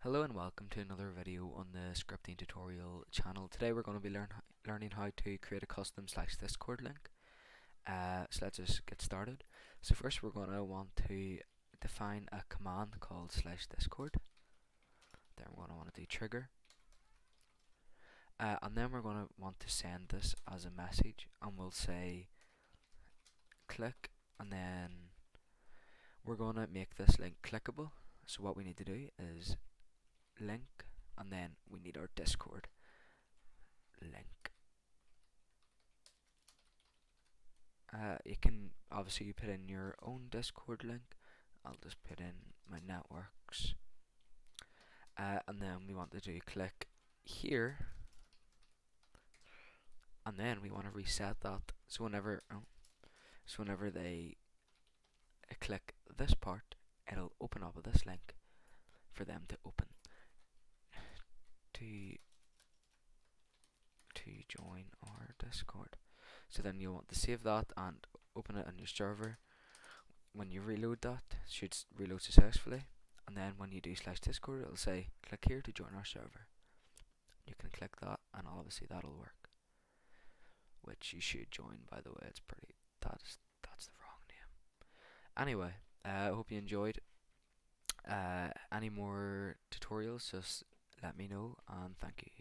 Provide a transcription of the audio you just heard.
Hello and welcome to another video on the scripting tutorial channel. Today we're going to be learning how to create a custom /discord link. So let's just get started. So first we're going to want to define a command called /discord. Then we're going to want to do trigger. And then we're going to want to send this as a message, and we'll say click, and then we're going to make this link clickable. So what we need to do is link, and then we need our Discord link. You can obviously put in your own Discord link. I'll just put in my networks, and then we want to do click here, and then we want to reset that. So whenever they click this part, it'll open up this link for them to open to join our Discord. So then you'll want to save that and open it on your server. When you reload that, it should reload successfully, and then when you do /discord, it'll say click here to join our server. You can click that, and obviously that'll work, which you should join, by the way. It's pretty, that's the wrong name. Anyway, I hope you enjoyed. Any more tutorials, just let me know, and thank you.